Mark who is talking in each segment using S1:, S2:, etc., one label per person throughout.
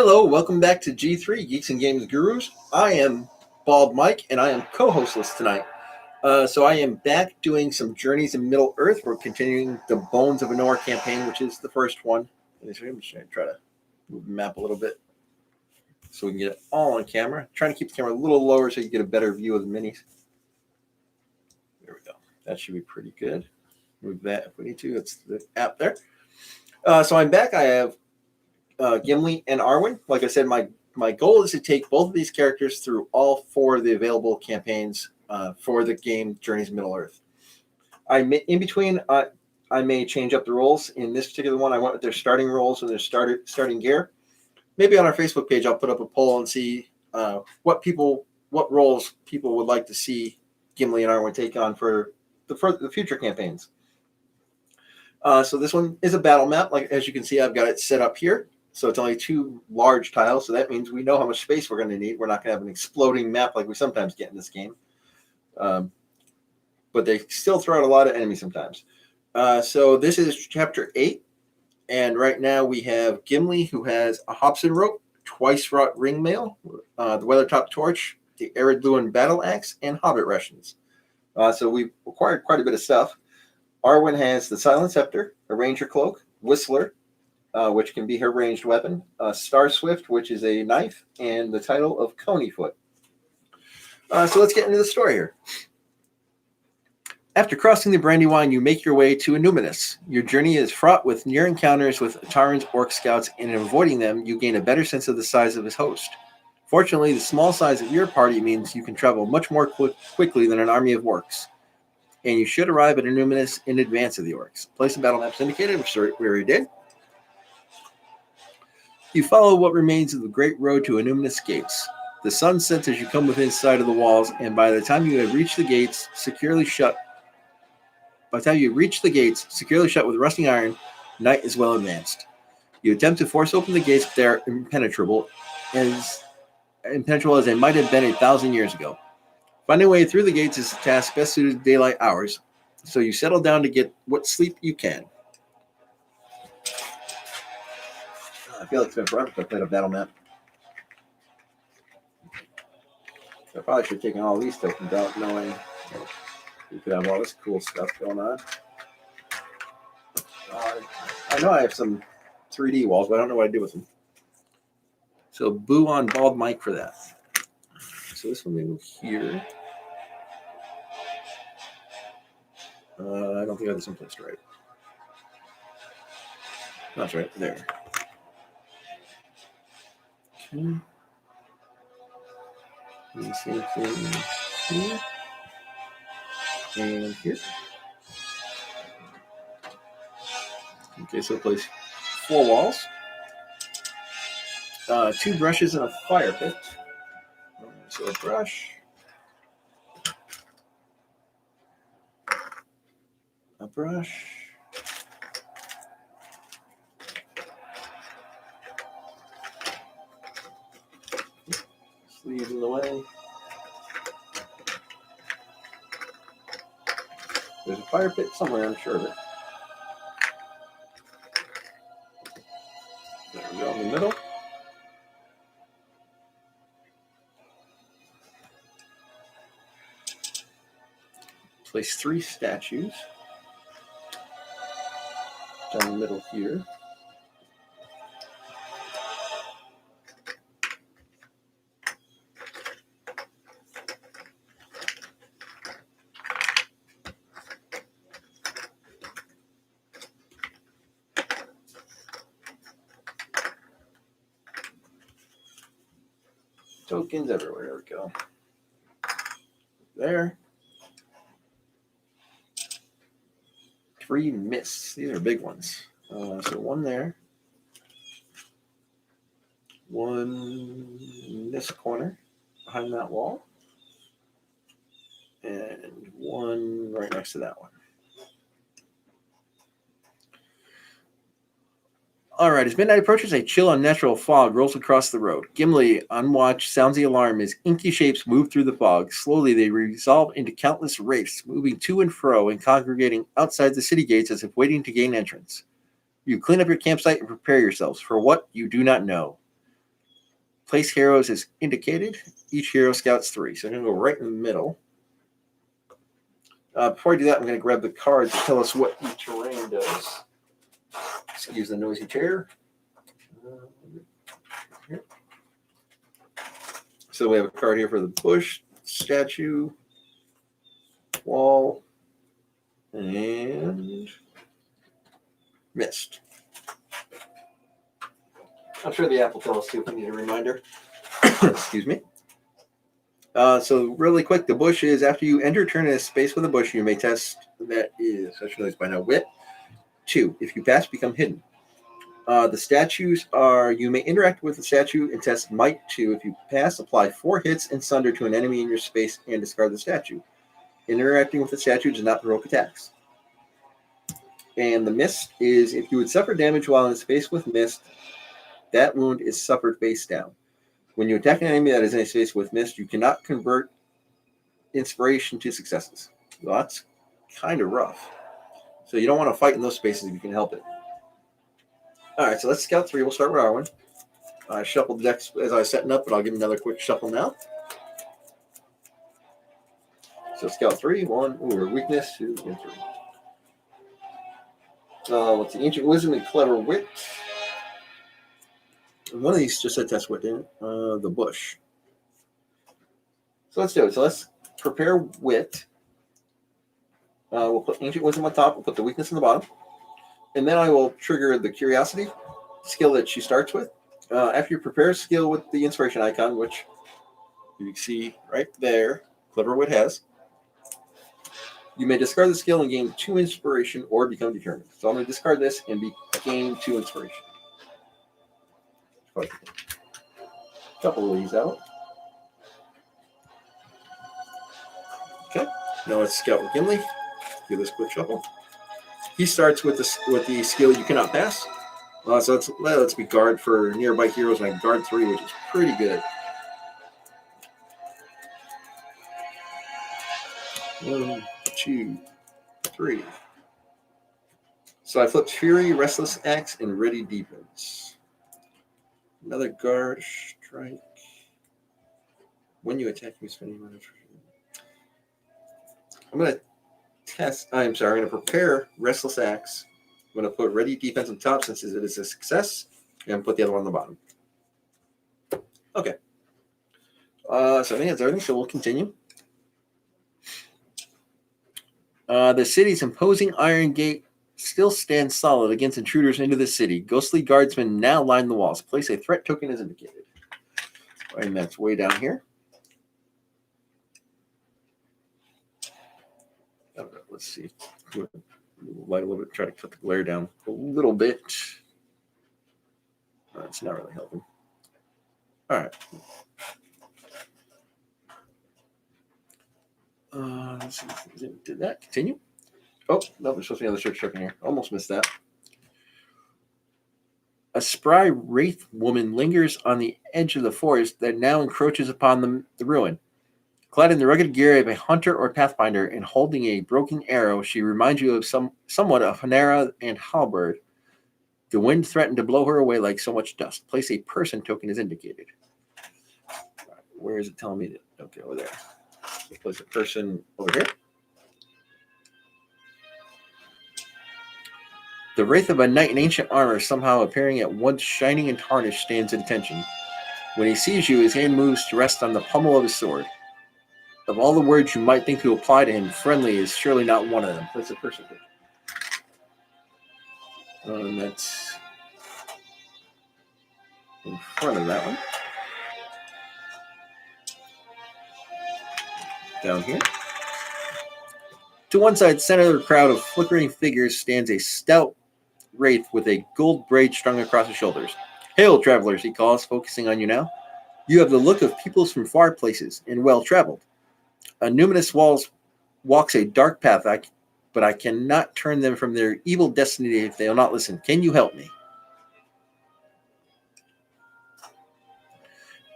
S1: Hello, welcome back to G3, Geeks and Games Gurus. I am Bald Mike, and I am co-hostless tonight. So I am back doing some Journeys in Middle-earth. We're continuing the Bones of Arnor campaign, which is the first one. I'm just going to try to move the map a little bit so we can get it all on camera. Trying to keep the camera a little lower so you get a better view of the minis. There we go. That should be pretty good. Move that if we need to. That's the app there. So I'm back. I have Gimli and Arwen. Like I said, my goal is to take both of these characters through all four of the available campaigns for the game Journeys in Middle-earth. In between, I may change up the roles. In this particular one, I went with their starting roles and their starting gear. Maybe on our Facebook page, I'll put up a poll and see what roles people would like to see Gimli and Arwen take on for the future campaigns. So this one is a battle map. Like as you can see, I've got it set up here. So it's only two large tiles, so that means we know how much space we're going to need. We're not going to have an exploding map like we sometimes get in this game. But they still throw out a lot of enemies sometimes. So this is Chapter 8, and right now we have Gimli, who has a Hobson rope, twice-wrought ring mail, the Weathertop torch, the Eredluin battle axe, and Hobbit rations. So we've acquired quite a bit of stuff. Arwen has the Silent Scepter, a Ranger cloak, Whistler, which can be her ranged weapon, Star Swift, which is a knife, and the title of Coneyfoot. So let's get into the story here. After crossing the Brandywine, you make your way to Innuminous. Your journey is fraught with near encounters with Taran's orc scouts, and in avoiding them, you gain a better sense of the size of his host. Fortunately, the small size of your party means you can travel much more quickly than an army of orcs, and you should arrive at Innuminous in advance of the orcs. Place and battle maps indicated, which we already did. You follow what remains of the Great Road to Innuminous Gates. The sun sets as you come within sight of the walls, and by the time you have reached the gates, securely shut with rusting iron, night is well advanced. You attempt to force open the gates, but they are impenetrable as they might have been 1,000 years ago. Finding a way through the gates is a task best suited to daylight hours, so you settle down to get what sleep you can. I feel like it's been forever since I played a battle map. I probably should have taken all these tokens out, knowing we could have all this cool stuff going on. I know I have some 3D walls, but I don't know what I do with them. So boo on Bald Mike for that. So this one may go here. I don't think I have this one placed right. That's right, there. Okay. The same thing here. And here. Okay, so place 4 walls. 2 brushes and a fire pit. So a brush. A brush. Sleeve in the way. There's a fire pit somewhere, I'm sure of it. There we go in the middle. Place 3 statues down the middle here. Tokens everywhere. There we go. There. 3 mists. These are big ones. So 1 there. 1 in this corner behind that wall. And 1 right next to that one. All right, as midnight approaches, a chill, unnatural fog rolls across the road. Gimli, on watch, sounds the alarm as inky shapes move through the fog. Slowly, they resolve into countless wraiths, moving to and fro and congregating outside the city gates as if waiting to gain entrance. You clean up your campsite and prepare yourselves for what you do not know. Place heroes as indicated. Each hero scouts 3. So I'm going to go right in the middle. Before I do that, I'm going to grab the card to tell us what the terrain does. Excuse the noisy chair. So we have a card here for the bush, statue, wall, and mist. I'm sure the app will tell us too if we need a reminder. Excuse me. So really quick, the bush is after you enter turn in a space with a bush, you may test that is, I should know this by now, wit. 2. If you pass, become hidden. The statues are, you may interact with the statue and test might 2. If you pass, apply 4 hits and sunder to an enemy in your space and discard the statue. Interacting with the statue does not provoke attacks. And the mist is, if you would suffer damage while in space with mist, that wound is suffered face down. When you attack an enemy that is in a space with mist, you cannot convert inspiration to successes. Well, that's kind of rough. So you don't want to fight in those spaces if you can help it. All right, so let's scout 3. We'll start with Arwen. I shuffled the decks as I was setting up, but I'll give another quick shuffle now. So scout 3, 1, weakness, 2, and 3. What's the ancient wisdom and clever wit? One of these just said test wit, didn't it? The bush. So let's do it. So let's prepare wit. We'll put ancient wisdom on top. We'll put the weakness on the bottom. And then I will trigger the curiosity skill that she starts with. After you prepare a skill with the inspiration icon, which you can see right there, clever wit has, you may discard the skill and gain 2 inspiration or become determined. So I'm going to discard this and gain 2 inspiration. Couple of these out. Okay, now let's scout with Gimli. Do this quick shuffle. He starts with the skill you cannot pass. So let's be guard for nearby heroes, and I guard 3, which is pretty good. 1, 2, 3. So I flipped Fury, Restless Axe, and Ready Defense. Another guard strike. When you attack, you spend money. I'm going to I'm going to prepare Restless Axe. I'm going to put Ready Defense on top since it is a success, and put the other one on the bottom. Okay. So I think that's everything, so we'll continue. The city's imposing iron gate still stands solid against intruders into the city. Ghostly guardsmen now line the walls. Place a threat token as indicated. And that's way down here. Let's see. Light a little bit. Try to cut the glare down a little bit. It's not really helping. All right. Let's see. Did that continue? Oh, no, there's supposed to be another search token here. Almost missed that. A spry wraith woman lingers on the edge of the forest that now encroaches upon the ruin. Clad in the rugged gear of a hunter or pathfinder and holding a broken arrow, she reminds you of somewhat of Hanera and Halberd. The wind threatened to blow her away like so much dust. Place a person token as indicated. Right, where is it telling me to? Okay, over there. So place a person over here. The wraith of a knight in ancient armor, somehow appearing at once shining and tarnished, stands at attention. When he sees you, his hand moves to rest on the pommel of his sword. Of all the words you might think to apply to him, friendly is surely not one of them. That's a person. And that's in front of that one. Down here. To one side, center of the crowd of flickering figures, stands a stout wraith with a gold braid strung across his shoulders. Hail, travelers, he calls, focusing on you now. You have the look of peoples from far places, and well-traveled. A numinous walks a dark path, but I cannot turn them from their evil destiny if they will not listen. Can you help me?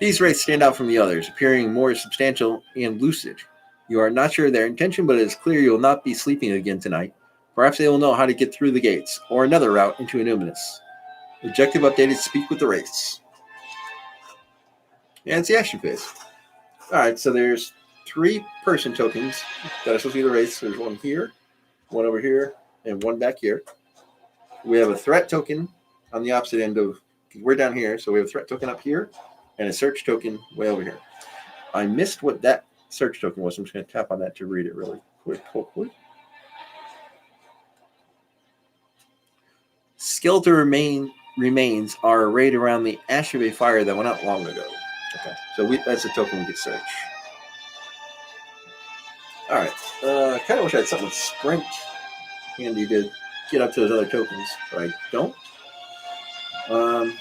S1: These wraiths stand out from the others, appearing more substantial and lucid. You are not sure of their intention, but it is clear you will not be sleeping again tonight. Perhaps they will know how to get through the gates, or another route into Numinous. Objective updated, speak with the wraiths. And it's the action phase. All right, so there's 3 person tokens that are supposed to be the race. There's one here, one over here, and one back here. We have a threat token on the opposite end of, we're down here, so we have a threat token up here and a search token way over here. I missed what that search token was. I'm just going to tap on that to read it really quick, hopefully. Skeletal remains are arrayed around the ash of a fire that went out long ago. Okay, so that's a token we could search. All right, kind of wish I had something with sprint handy to get up to those other tokens, but I don't. I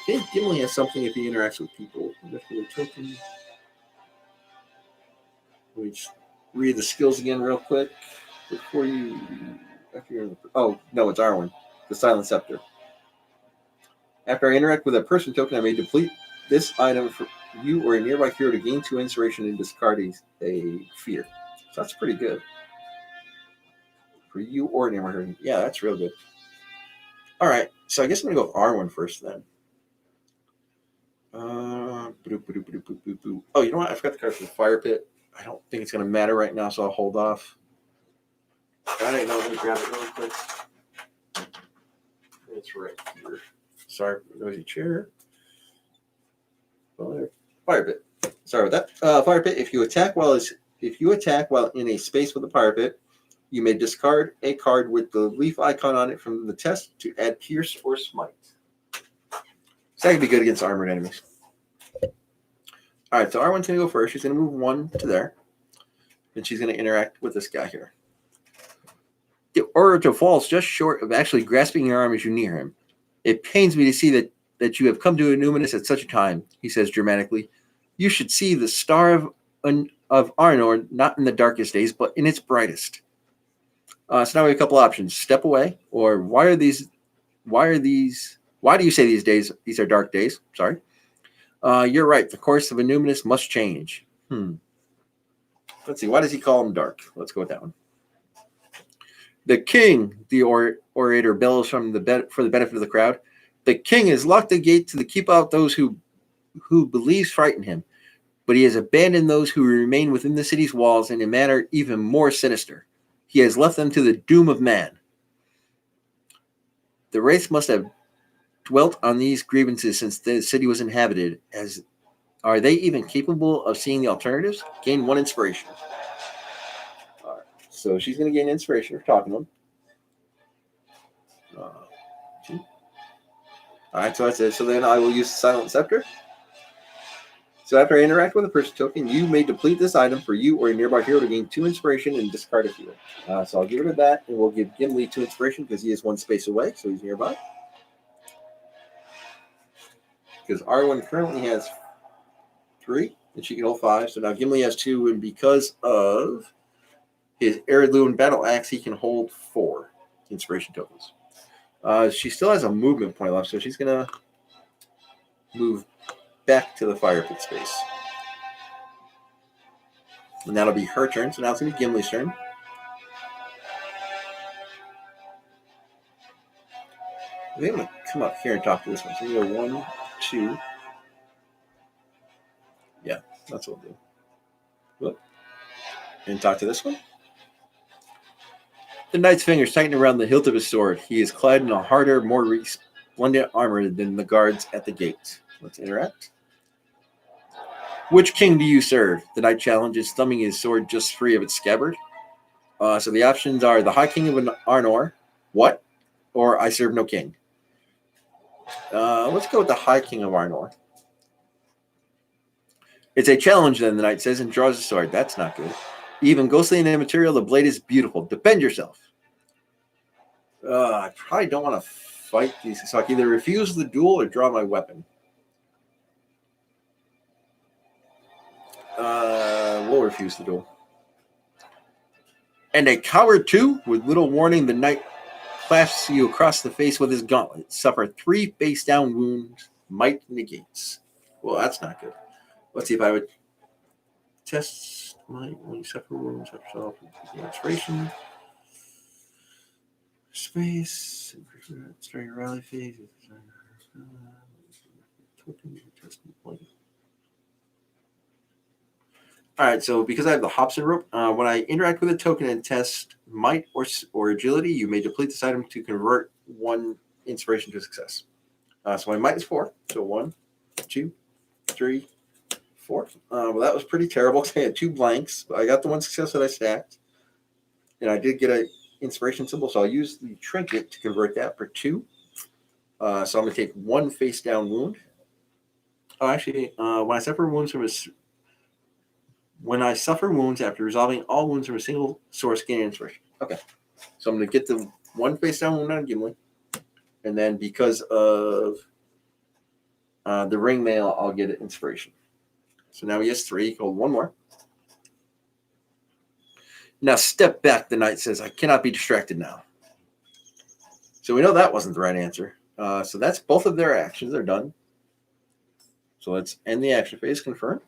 S1: think Gimli has something if he interacts with people. Token. Let me just read the skills again real quick before you. Oh no, it's Arwen, the Silent Scepter. After I interact with a person token, I may deplete this item for you or a nearby hero to gain 2 inspiration and discard a fear. So that's pretty good. For you or a nearby hero. Yeah, that's real good. All right, so I guess I'm going to go with Arwen first then. Oh, you know what? I forgot the card for the Fire Pit. I don't think it's going to matter right now, so I'll hold off. All right, now let me grab it really quick. It's right here. Sorry for the noisy chair. Fire Pit. Sorry about that. Fire Pit. If you attack while in a space with a Fire Pit, you may discard a card with the leaf icon on it from the test to add Pierce or Smite. So that could be good against armored enemies. All right, so Arwen's going to go first. She's going to move 1 to there. And she's going to interact with this guy here. The orator falls just short of actually grasping your arm as you near him. It pains me to see that you have come to Numinous at such a time, he says dramatically. You should see the star of Arnor not in the darkest days, but in its brightest. So now we have a couple options. Step away, or why do you say these are dark days? Sorry. You're right. The course of Numinous must change. Let's see. Why does he call them dark? Let's go with that one. The king, the orator bellows for the benefit of the crowd. The king has locked the gate to keep out those who believes frighten him, but he has abandoned those who remain within the city's walls in a manner even more sinister. He has left them to the doom of man. The race must have dwelt on these grievances since the city was inhabited. Are they even capable of seeing the alternatives? Gain 1 inspiration. All right, so she's going to gain inspiration for talking to him. All right, so that's it. So then I will use Silent Scepter. So after I interact with a person token, you may deplete this item for you or a nearby hero to gain 2 inspiration and discard a hero. So I'll give rid of that, and we'll give Gimli 2 inspiration because he is 1 space away, so he's nearby. Because Arwen currently has 3, and she can hold 5. So now Gimli has 2, and because of his Heirloom Battle Axe, he can hold 4 inspiration tokens. She still has a movement point left, so she's going to move back to the Fire Pit space. And that'll be her turn, so now it's going to be Gimli's turn. I think I'm going to come up here and talk to this one. So we go 1, 2. Yeah, that's what we'll do. Whoop. And talk to this one. The knight's fingers tighten around the hilt of his sword. He is clad in a harder, more resplendent armor than the guards at the gate. Let's interact. Which king do you serve? The knight challenges, thumbing his sword just free of its scabbard. So the options are the High King of Arnor, what? Or I serve no king. Let's go with the High King of Arnor. It's a challenge, then, the knight says, and draws his sword. That's not good. Even ghostly and immaterial, the blade is beautiful. Defend yourself. I probably don't want to fight these. So I can either refuse the duel or draw my weapon. We'll refuse the duel. And a coward too? With little warning, the knight clasps you across the face with his gauntlet. Suffer 3 face-down wounds. Might negates. Well, that's not good. Let's see if I would test might when you suffer wounds. Yourself inspiration. Space. Start your rally phase. All right, so because I have the Hobson rope, when I interact with a token and test might or agility, you may deplete this item to convert one inspiration to success. So my might is 4. So 1, 2, 3, 4. Well, that was pretty terrible. I had 2 blanks. But I got the 1 success that I stacked. And I did get an inspiration symbol, so I'll use the trinket to convert that for 2. So I'm going to take 1 face down wound. Oh, actually, when I suffer wounds after resolving all wounds from a single source, gain inspiration. Okay, so I'm going to get the 1 face down wound on Gimli, and then because of the ring mail, I'll get an inspiration. So now he has 3. Hold 1 more. Now step back, the knight says. I cannot be distracted now. So we know that wasn't the right answer. So that's both of their actions. They're done. So let's end the action phase. Confirm.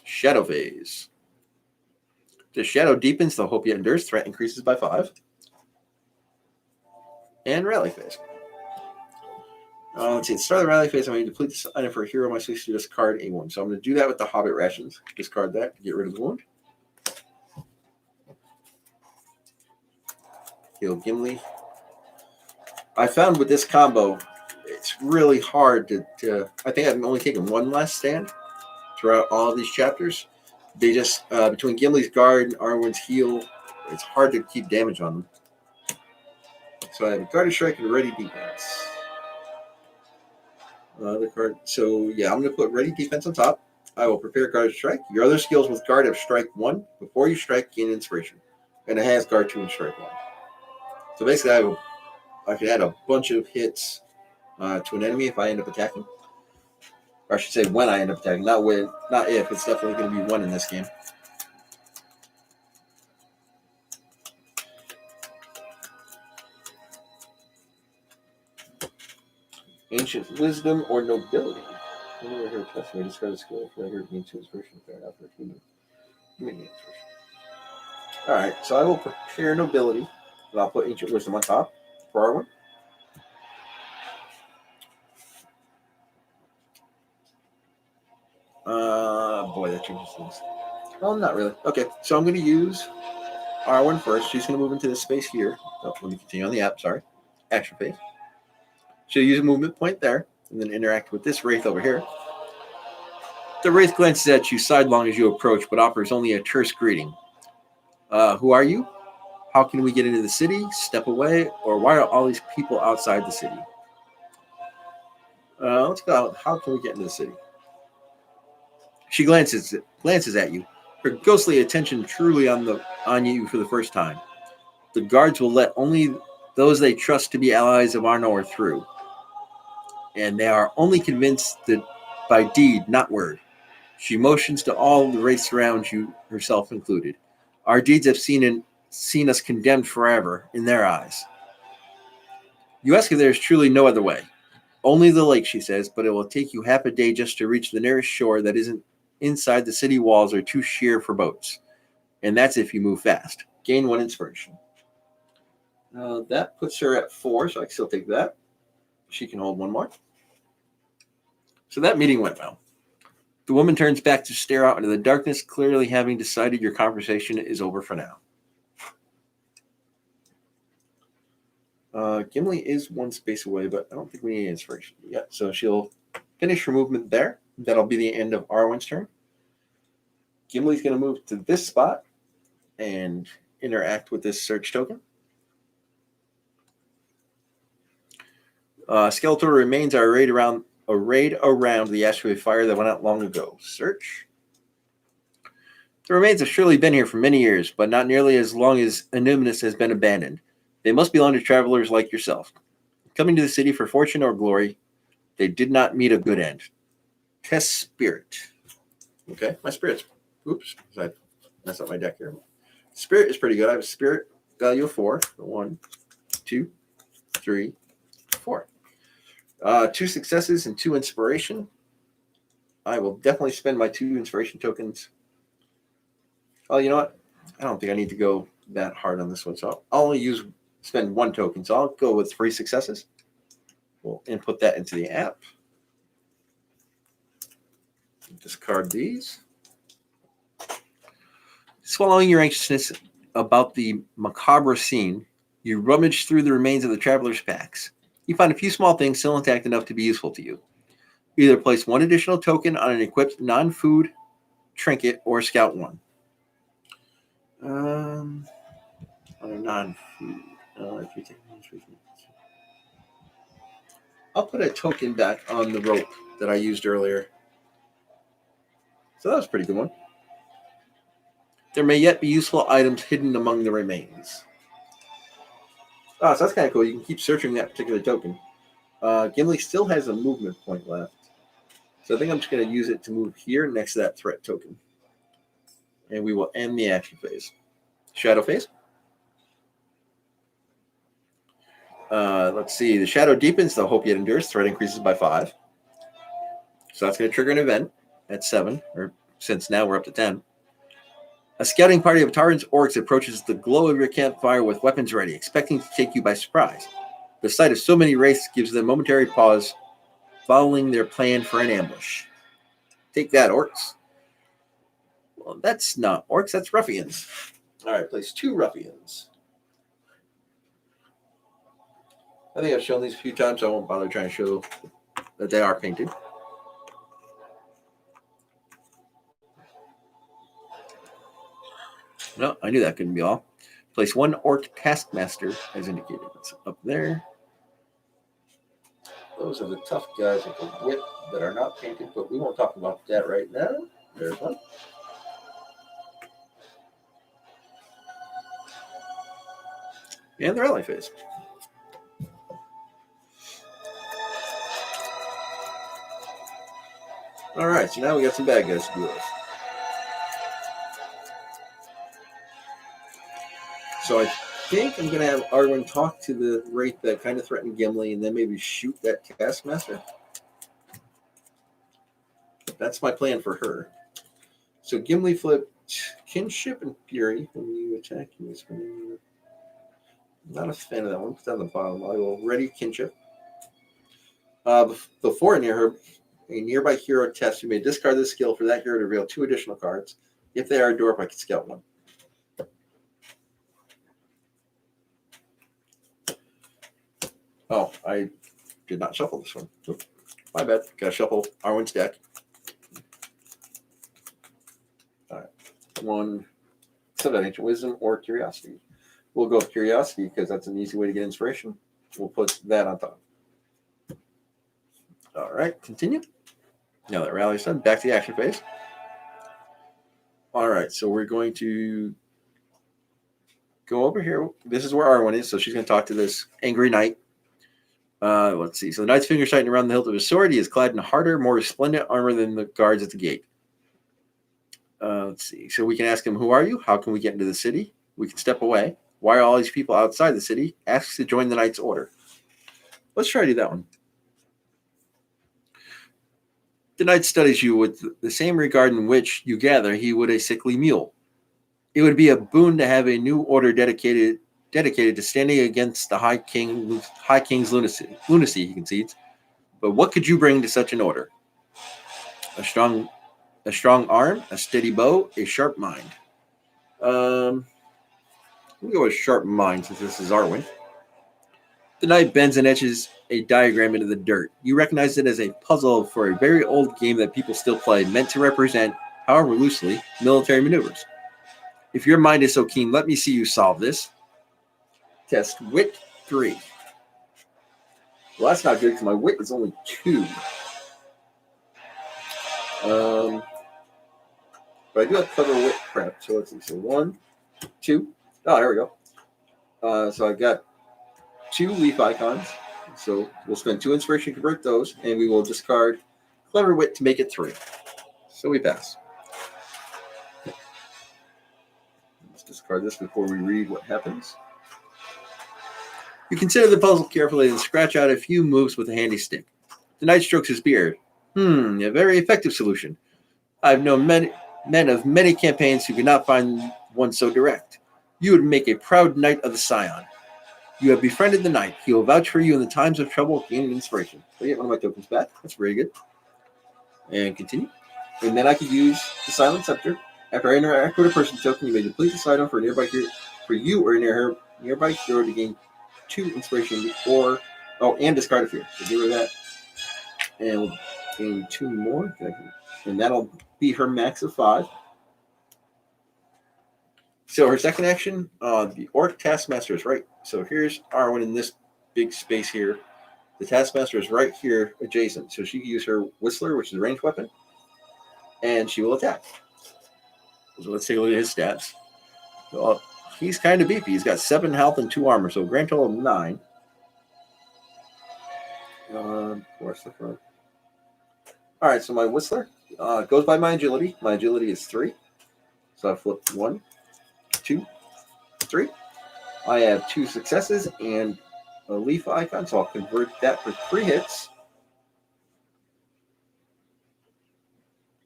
S1: Shadow phase. The shadow deepens, the hope yet endures. Threat increases by 5. And rally phase. Let's see. At the start of the rally phase, I'm going to deplete this item for a hero. My solution to discard a wound. So I'm going to do that with the Hobbit rations. Discard that to get rid of the wound. Heal Gimli. I found with this combo, it's really hard to I think I've only taken 1 last stand throughout all of these chapters. They just, between Gimli's guard and Arwen's heal, it's hard to keep damage on them. So I have a guarded strike and ready defense. The card. So yeah, I'm going to put ready defense on top. I will prepare guarded strike. Your other skills with guard have strike 1. Before you strike, gain inspiration. And it has guard 2 and strike 1. So basically I can add a bunch of hits to an enemy if I end up attacking. Or I should say when I end up attacking. Not if. It's definitely going to be when in this game. Ancient wisdom or nobility. Whenever I hear a test, I discard a skill. If I hear it means to inspiration, fair enough. Alright, so I will prepare nobility. And I'll put ancient wisdom on top for Arwen. Boy, that changes things. Well, not really. Okay, so I'm going to use Arwen first. She's going to move into this space here. Oh, let me continue on the app, sorry. Action phase. She'll use a movement point there, and then interact with this wraith over here. The wraith glances at you sidelong as you approach, but offers only a terse greeting. Who are you? How can we get into the city? Step away? Or why are all these people outside the city? Let's go. How can we get into the city? She glances at you, her ghostly attention truly on you for the first time. The guards will let only those they trust to be allies of Arnor through. And they are only convinced that by deed, not word. She motions to all the race around you, herself included. Our deeds have seen us condemned forever in their eyes. You ask if there is truly no other way. Only the lake, she says, but it will take you half a day just to reach the nearest shore that isn't inside the city walls or too sheer for boats. And that's if you move fast. Gain 1 inspiration. That puts her at 4, so I can still take that. She can hold 1 more. So that meeting went well. The woman turns back to stare out into the darkness, clearly having decided your conversation is over for now. Gimli is 1 space away, but I don't think we need inspiration yet. So she'll finish her movement there. That'll be the end of Arwen's turn. Gimli's going to move to this spot and interact with this search token. Skeletal remains are arrayed around the asteroid fire that went out long ago. Search. The remains have surely been here for many years, but not nearly as long as Anonymous has been abandoned. They must belong to travelers like yourself. Coming to the city for fortune or glory, they did not meet a good end. Test spirit. Okay, my spirit's... Oops, I messed up my deck here. Spirit is pretty good. I have a spirit value of 4. 1, 2, 3, 4. 2 successes and 2 inspiration. I will definitely spend my 2 inspiration tokens. Oh, you know what? I don't think I need to go that hard on this one. So I'll only spend 1 token. So I'll go with 3 successes. We'll input that into the app. Discard these. Swallowing your anxiousness about the macabre scene, you rummage through the remains of the traveler's packs. You find a few small things still intact enough to be useful to you. Either place one additional token on an equipped non-food trinket or scout one. On a non-food. I'll put a token back on the rope that I used earlier. So that was a pretty good one. There may yet be useful items hidden among the remains. Oh, so that's kind of cool. You can keep searching that particular token. Gimli still has a movement point left. So I think I'm just going to use it to move here next to that threat token. And we will end the action phase. Shadow phase. Let's see. The shadow deepens, the hope yet endures. Threat increases by 5. So that's going to trigger an event at 7, or since now we're up to 10. A scouting party of Taran's orcs approaches the glow of your campfire with weapons ready, expecting to take you by surprise. The sight of so many wraiths gives them momentary pause, following their plan for an ambush. Take that, orcs. Well, that's not orcs, that's ruffians. All right, place 2 ruffians. I think I've shown these a few times, so I won't bother trying to show that they are painted. No, I knew that couldn't be all. Place 1 Orc Taskmaster as indicated. It's up there. Those are the tough guys with the whip that are not painted, but we won't talk about that right now. There's one. And the rally phase. All right, so now we got some bad guys to deal with. So I think I'm going to have Arwen talk to the wraith that kind of threatened Gimli and then maybe shoot that Taskmaster. That's my plan for her. So Gimli flipped Kinship and Fury when you attack. I'm not a fan of that one. It's down the bottom. I will ready Kinship. Before a nearby hero test, you may discard this skill for that hero to reveal 2 additional cards. If they are a dwarf, I can scout one. Oh, I did not shuffle this one. Oops, my bad. Got to shuffle Arwen's deck. All right. 1, Ancient Wisdom or Curiosity. We'll go with Curiosity because that's an easy way to get inspiration. We'll put that on top. All right, continue. Now that rally's done, back to the action phase. All right, so we're going to go over here. This is where Arwen is, so she's going to talk to this angry knight. Let's see. So the knight's fingers tighten around the hilt of his sword. He is clad in harder, more resplendent armor than the guards at the gate. Let's see. So we can ask him, who are you? How can we get into the city? We can step away. Why are all these people outside the city? Asks to join the knight's order. Let's try to do that one. The knight studies you with the same regard in which, you gather, he would a sickly mule. It would be a boon to have a new order dedicated to standing against the High King's lunacy, he concedes. But what could you bring to such an order? A strong arm, a steady bow, a sharp mind. We'll go with sharp mind since this is Arwen. The knight bends and etches a diagram into the dirt. You recognize it as a puzzle for a very old game that people still play, meant to represent, however loosely, military maneuvers. If your mind is so keen, let me see you solve this. Test wit 3. Well, that's not good because my wit is only 2. But I do have clever wit prep, so let's see. So 1, 2. Oh, there we go. So I got 2 leaf icons. So we'll spend 2 inspiration to convert those, and we will discard clever wit to make it 3. So we pass. Let's discard this before we read what happens. You consider the puzzle carefully and scratch out a few moves with a handy stick. The knight strokes his beard. A very effective solution. I've known men of many campaigns who could not find one so direct. You would make a proud knight of the Scion. You have befriended the knight. He will vouch for you in the times of trouble, gaining inspiration. So I get one of my tokens back. That's very good. And continue. And then I could use the Silent Scepter. After I interact with a person token, you may deplete this item for nearby hero, for you or nearby hero to gain 2 inspiration and discard a fear. So get rid of that. And we'll gain 2 more. And that'll be her max of 5. So her second action, the Orc Taskmaster is right. So here's Arwen in this big space here. The Taskmaster is right here adjacent. So she can use her Whistler, which is a ranged weapon, and she will attack. So let's take a look at his stats. Well, he's kind of beefy. He's got 7 health and 2 armor, so grand total of 9. Where's the front? All right, so my Whistler goes by my agility. My agility is 3. So I flip 1, 2, 3. I have 2 successes and a leaf icon, so I'll convert that for 3 hits.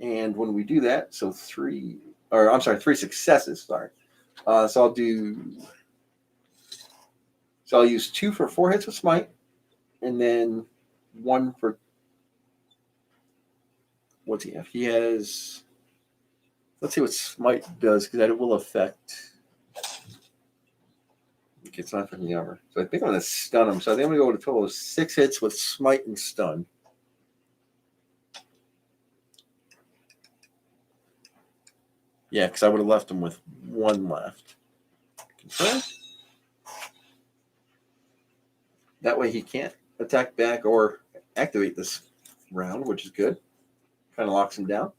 S1: And when we do that, so 3 successes, sorry. So I'll use 2 for 4 hits with Smite, and then 1 for, what's he have? He has, let's see what Smite does, because that will affect, okay, it's not from the armor. So I think I'm going to stun him. So I think I'm going to go with a total of 6 hits with Smite and Stun. Yeah, because I would have left him with 1 left. Confirm. That way he can't attack back or activate this round, which is good. Kind of locks him down.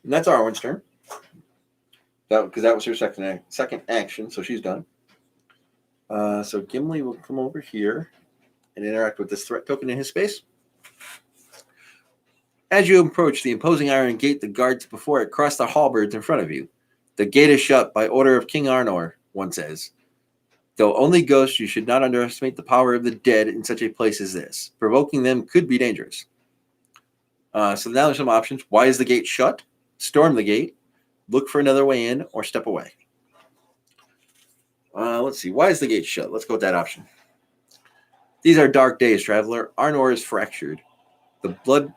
S1: And that's Arwen's turn. Because that was her second action, so she's done. So Gimli will come over here and interact with this threat token in his space. As you approach the imposing iron gate, the guards before it cross the halberds in front of you. The gate is shut by order of King Arnor, one says. Though only ghosts, you should not underestimate the power of the dead in such a place as this. Provoking them could be dangerous. So now there's some options. Why is the gate shut? Storm the gate. Look for another way in, or step away. Let's see. Why is the gate shut? Let's go with that option. These are dark days, traveler. Arnor is fractured. Blood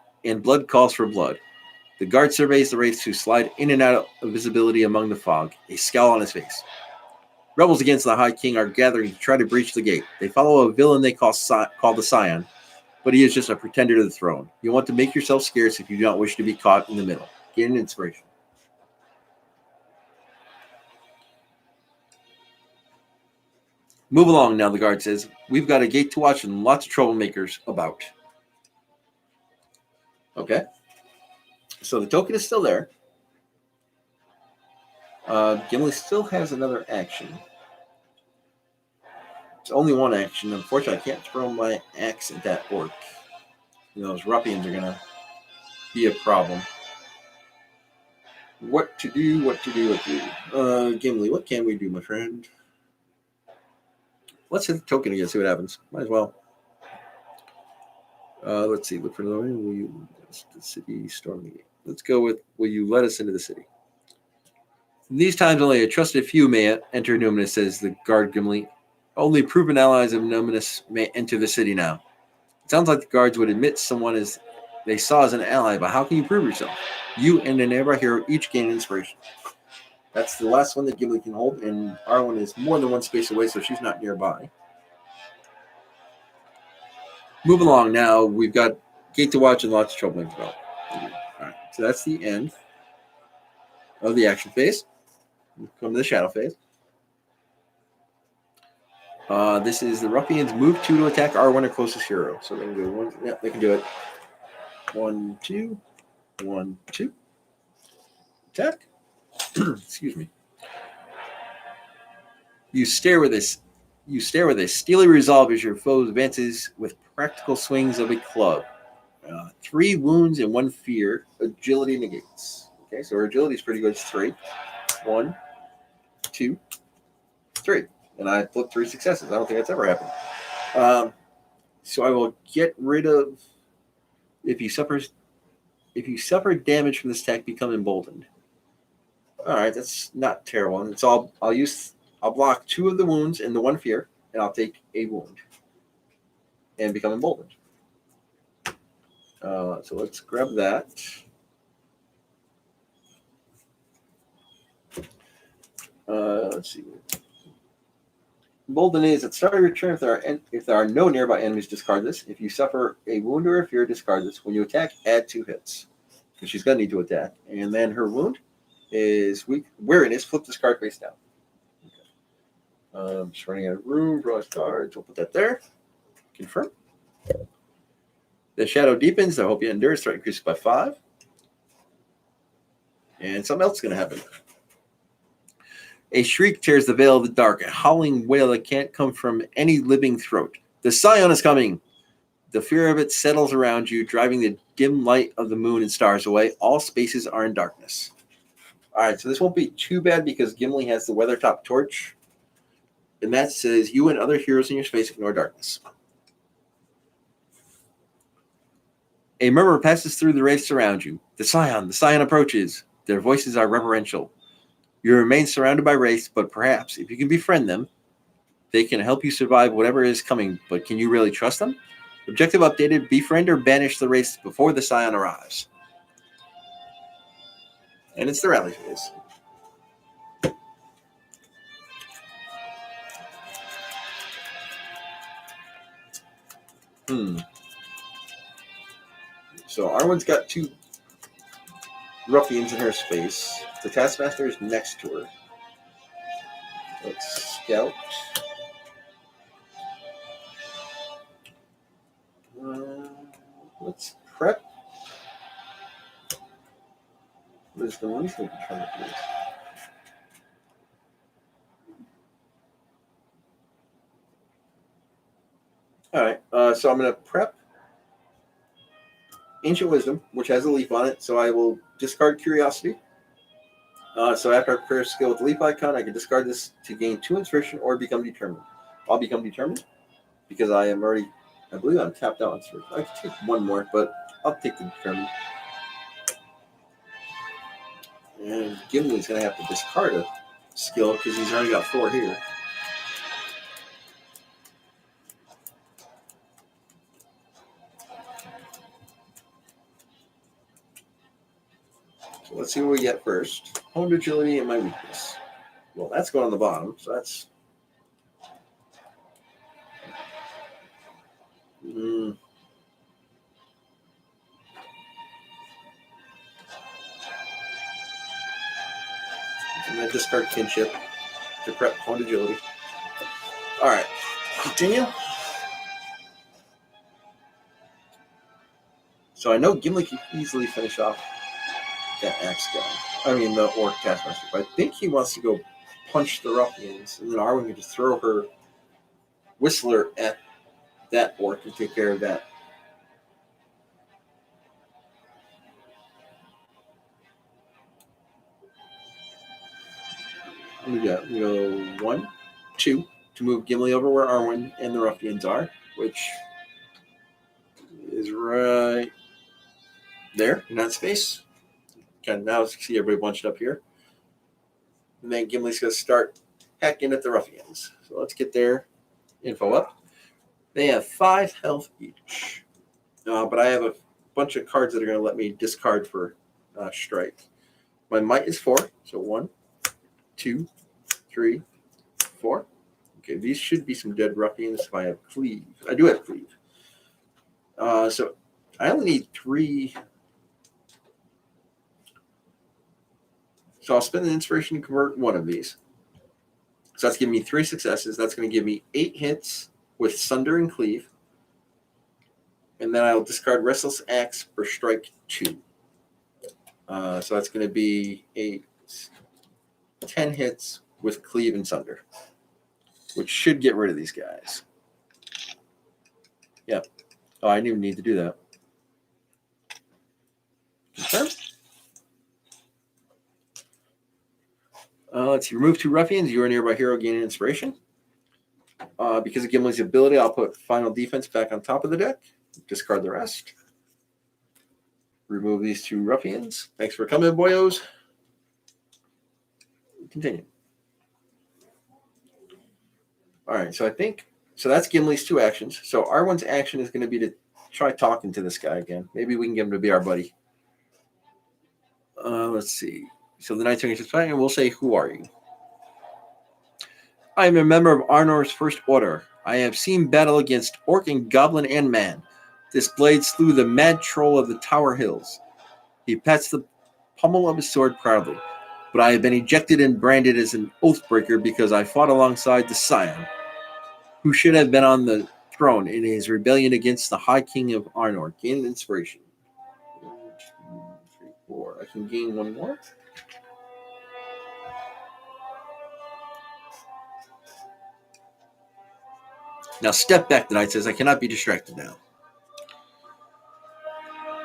S1: calls for blood. The guard surveys the wraiths who slide in and out of visibility among the fog, a scowl on his face. Rebels against the High King are gathering to try to breach the gate. They follow a villain they call the Scion, but he is just a pretender to the throne. You want to make yourself scarce if you do not wish to be caught in the middle. Get an inspiration. Move along now, the guard says. We've got a gate to watch and lots of troublemakers about. Okay. So the token is still there. Gimli still has another action. It's only 1 action. Unfortunately, I can't throw my axe at that orc. Those ruffians are going to be a problem. What to do? Gimli, what can we do, my friend? Let's hit the token again, see what happens. Might as well. Let's see. Look for another one. Will you the city storm the gate? Let's go with, will you let us into the city? In these times, only a trusted few may enter Numinous, says the guard Gimli. Only proven allies of Numinous may enter the city now. It sounds like the guards would admit someone they saw as an ally, but how can you prove yourself? You and a nearby hero each gain inspiration. That's the last one that Gimli can hold, and Arwen is more than 1 space away, so she's not nearby. Move along now. We've got gate to watch and lots of trouble to go. All right, so that's the end of the action phase. We'll come to the shadow phase. This is the ruffians move 2 to attack Arwen, or closest hero. So they can do 1. Yeah, they can do it. 1, 2, 1, 2. Attack. Excuse me. You stare with a steely resolve as your foe advances with practical swings of a club. 3 wounds and 1 fear. Agility negates. Okay, so her agility is pretty good. It's 3. 1, 2, 3. And I flipped 3 successes. I don't think that's ever happened. So I will get rid of, if you suffer damage from this attack, become emboldened. All right, that's not terrible. And I'll block 2 of the wounds and the 1 fear, and I'll take a wound and become emboldened. So let's grab that. Let's see. Bolden is at the start of your turn. If there are no nearby enemies, discard this. If you suffer a wound or a fear, discard this. When you attack, add 2 hits. Because she's going to need to attack. And then her wound is weak. Weariness. Flip this card face down. Okay. Just running out of room. Draw cards. We'll put that there. Confirm. The shadow deepens. I hope you endure. Threat increases by 5. And something else is going to happen. A shriek tears the veil of the dark, a howling wail that can't come from any living throat. The Scion is coming. The fear of it settles around you, driving the dim light of the moon and stars away. All spaces are in darkness. All right, so this won't be too bad because Gimli has the Weathertop Torch. And that says, you and other heroes in your space ignore darkness. A murmur passes through the wraiths around you. The Scion approaches. Their voices are reverential. You remain surrounded by wraiths, but perhaps, if you can befriend them, they can help you survive whatever is coming, but can you really trust them? Objective updated, befriend or banish the wraiths before the Scion arrives. And it's the rally phase. So Arwen's got 2 ruffians in her space. The Taskmaster is next to her. Let's scout. Let's prep. What is the one thing I'm trying to do? Alright, so I'm going to prep Ancient Wisdom, which has a leaf on it, so I will discard Curiosity. So after I prepare a skill with the leaf icon, I can discard this to gain 2 inspiration or become determined. I'll become determined because I am already, I believe I'm tapped out on inspiration. I can take 1 more, but I'll take the determined. And Gimli's going to have to discard a skill because he's already got 4 here. So let's see what we get first. Honed Agility and my weakness. Well, that's going on the bottom, so that's... I'm going to discard Kinship to prep Honed Agility. Alright, continue. So I know Gimli can easily finish off that axe guy. I mean, the Orc Taskmaster. But I think he wants to go punch the ruffians, and then Arwen can just throw her Whistler at that Orc and take care of that. We go 1, 2 to move Gimli over where Arwen and the ruffians are, which is right there in that space. Okay, now you see everybody bunched up here. And then Gimli's going to start hacking at the ruffians. So let's get their info up. They have 5 health each. But I have a bunch of cards that are going to let me discard for strike. My might is 4. So 1, 2, 3, 4. Okay, these should be some dead ruffians if I have cleave. I do have cleave. So I only need 3. So I'll spend an inspiration to convert 1 of these. So that's giving me 3 successes. That's going to give me 8 hits with Sunder and Cleave. And then I'll discard Restless Axe for strike 2. So that's going to be 10 hits with Cleave and Sunder, which should get rid of these guys. Yep. Oh, I didn't even need to do that. Confirm. Let's see. Remove 2 ruffians. You are a nearby hero gaining inspiration. Because of Gimli's ability, I'll put Final Defense back on top of the deck. Discard the rest. Remove these 2 ruffians. Thanks for coming, boyos. Continue. All right, so that's Gimli's 2 actions. So Arwen's action is going to be to try talking to this guy again. Maybe we can get him to be our buddy. Let's see. So the Knight's going to fight, and we'll say, "Who are you?" I am a member of Arnor's First Order. I have seen battle against orc and goblin and man. This blade slew the mad troll of the Tower Hills. He pats the pommel of his sword proudly. But I have been ejected and branded as an oathbreaker because I fought alongside the Scion, who should have been on the throne in his rebellion against the High King of Arnor. Gain an inspiration. 1, 2, 3, 4. I can gain one more. Now step back, the knight says. I cannot be distracted now.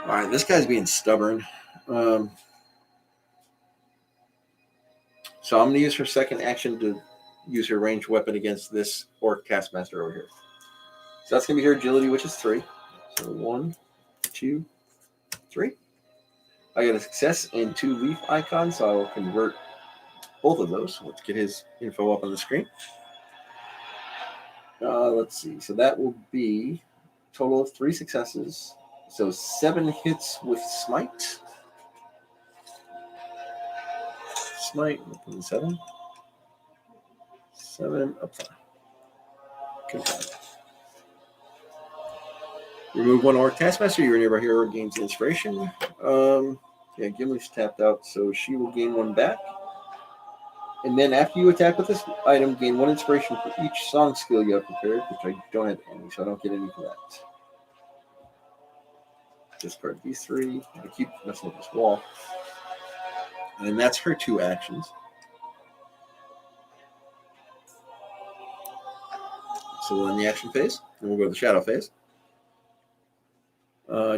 S1: Alright, this guy's being stubborn. So I'm going to use her second action to use her ranged weapon against this Orc Taskmaster over here. So that's going to be her agility, which is 3. So 1, 2, 3. I got a success and 2 leaf icons, so I will convert both of those. Let's get his info up on the screen. Let's see. So that will be a total of 3 successes. So 7 hits with smite. Smite, 7. 7 up 5. Good. Remove 1 Orc Taskmaster. Your nearby hero gains inspiration. Yeah, Gimli's tapped out, so she will gain 1 back. And then after you attack with this item, gain 1 inspiration for each song skill you have prepared, which I don't have any, so I don't get any for that. Discard these 3. I keep messing with this wall. And that's her 2 actions. So we'll end the action phase, and we'll go to the shadow phase.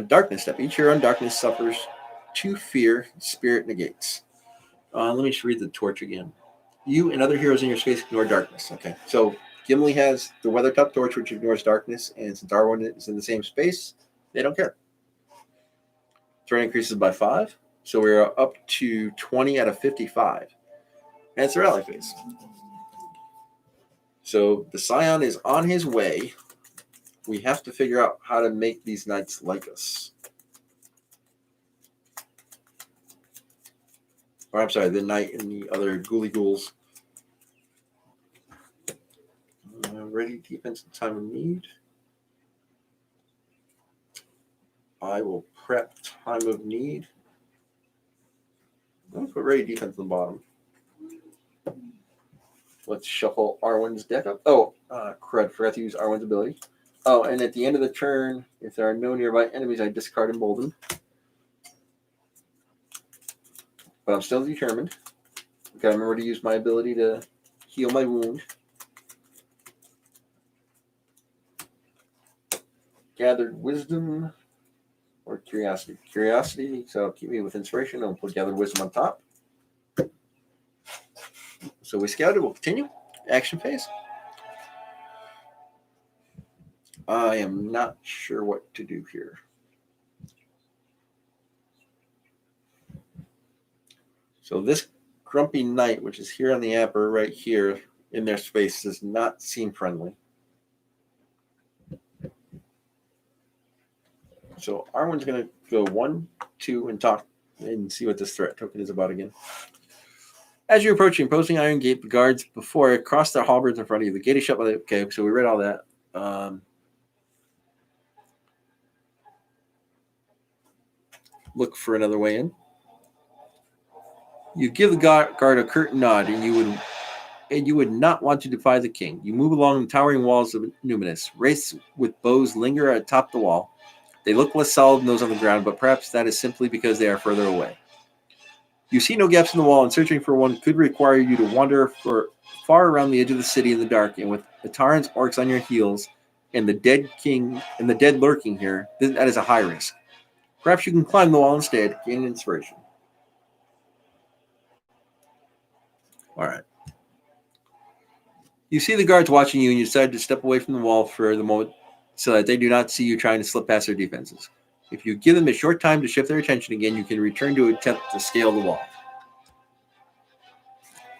S1: Darkness step. Each hero in darkness suffers 2 fear, spirit negates. Let me just read the torch again. You and other heroes in your space ignore darkness. Okay, so Gimli has the Weathertop torch, which ignores darkness, and since Darwin is in the same space, they don't care. Threat increases by 5, so we're up to 20 out of 55. And it's the rally phase. So the Scion is on his way. We have to figure out how to make these knights like us. Or I'm sorry, the knight and the other ghouly ghouls. Ready defense in time of need. I will prep time of need. I'll put ready defense on the bottom. Let's shuffle Arwen's deck up. Oh, crud, forgot to use Arwen's ability. Oh, and at the end of the turn, if there are no nearby enemies, I discard Embolden. But I'm still determined. Okay, remember to use my ability to heal my wound. Gathered Wisdom or Curiosity. Curiosity, so keep me with Inspiration. I'll put Gathered Wisdom on top. So we scouted. We'll continue. Action phase. I am not sure what to do here. So this grumpy knight, which is here on the Apper right here in their space, does not seem friendly. So Arwen's going to go 1, 2, and talk and see what this threat token is about again. As you approach the imposing iron gate, the guards before it cross their halberds in front of you. The gate is shut by the... Okay, so we read all that. Look for another way in. You give the guard a curt nod, and you would not want to defy the king. You move along the towering walls of Numinous. Wraiths with bows linger atop the wall. They look less solid than those on the ground, but perhaps that is simply because they are further away. You see no gaps in the wall, and searching for one could require you to wander far around the edge of the city in the dark. And with the Taran's orcs on your heels, and the dead king and the dead lurking here, that is a high risk. Perhaps you can climb the wall instead, gain inspiration. All right. You see the guards watching you, and you decide to step away from the wall for the moment so that they do not see you trying to slip past their defenses. If you give them a short time to shift their attention again, you can return to attempt to scale the wall.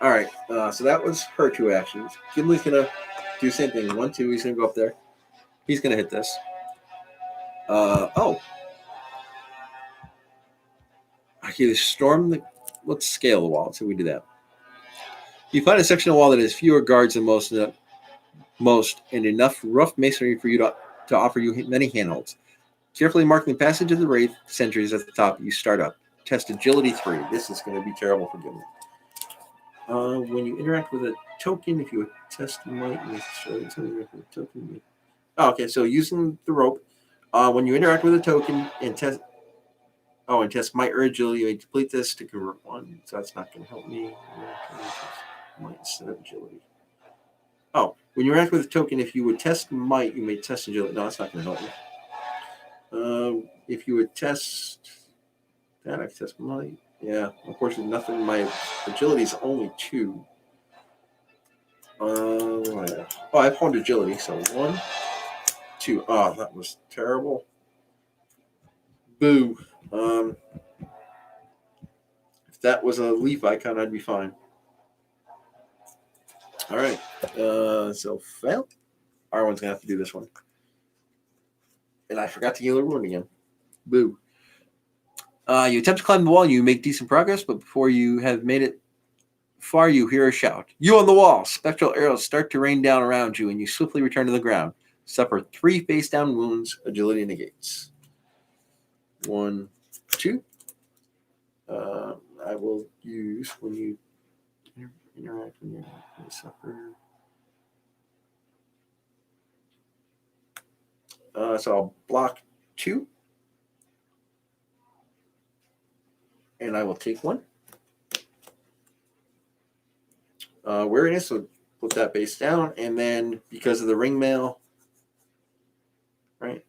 S1: All right, so that was her 2 actions. Gimli's going to do the same thing. 1, 2, he's going to go up there. He's going to hit this. Okay, storm the... Let's scale the wall. So we do that. You find a section of wall that has fewer guards than most, and enough rough masonry for you to offer you many handholds. Carefully marking the passage of the wraith sentries at the top, you start up. Test agility 3. This is going to be terrible for Gimli. When you interact with a token, if you test might, token. Oh, okay, so using the rope, when you interact with a token and test might or agility, you may complete this to convert one. So that's not going to help me. Might instead of agility. Oh, when you interact with a token, if you would test might, you may test agility. No, that's not going to help me. If you would test that, I can test might. Yeah, unfortunately, nothing. My agility is only 2. I have 1 agility, so 1, 2. Oh, that was terrible. Boo. If that was a leaf icon, I'd be fine. All right. So fail. Arwen's gonna have to do this one. And I forgot to heal a wound again. Boo. You attempt to climb the wall. You make decent progress, but before you have made it far, you hear a shout. You on the wall! Spectral arrows start to rain down around you, and you swiftly return to the ground. Suffer 3 face-down wounds. Agility negates. 1, 2. I will use when you interact when you suffer. So I'll block 2. And I will take 1. Wariness, so put that base down. And then because of the ring mail, right?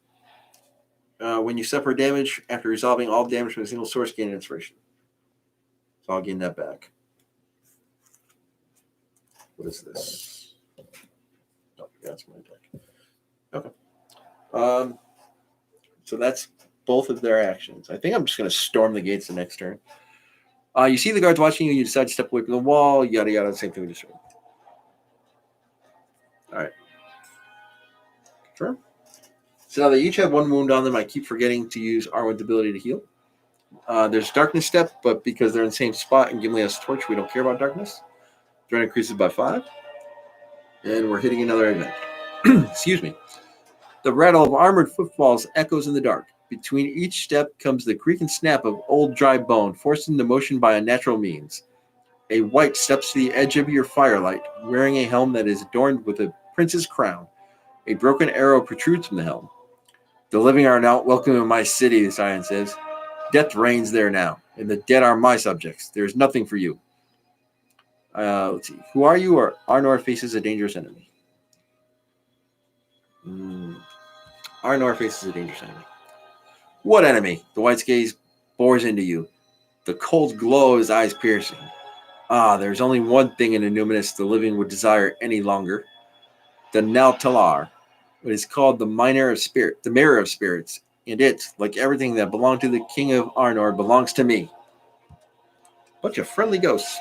S1: When you suffer damage after resolving all damage from a single source, gain an inspiration. So I'll gain that back. What is this? Oh, that's my deck. Okay. So that's both of their actions. I think I'm just going to storm the gates the next turn. You see the guards watching you. You decide to step away from the wall. Yada yada. Same thing we just read. All right. Confirm. So now they each have 1 wound on them. I keep forgetting to use Arwen's ability to heal. There's darkness step, but because they're in the same spot and Gimli has torch, we don't care about darkness. Threat increases by 5. And we're hitting another event. Excuse me. The rattle of armored footfalls echoes in the dark. Between each step comes the creak and snap of old dry bone, forced into motion by unnatural means. A wight steps to the edge of your firelight, wearing a helm that is adorned with a prince's crown. A broken arrow protrudes from the helm. The living are not welcome in my city, the Scion says. Death reigns there now, and the dead are my subjects. There is nothing for you. Let's see. Who are you? Or Arnor faces a dangerous enemy. Arnor faces a dangerous enemy. What enemy? The wight's gaze bores into you. The cold glow of his eyes piercing. There's only one thing in Numinous the living would desire any longer. The Nautalar. It is called the Mirror of Spirits, and it, like everything that belonged to the King of Arnor, belongs to me. Bunch of friendly ghosts.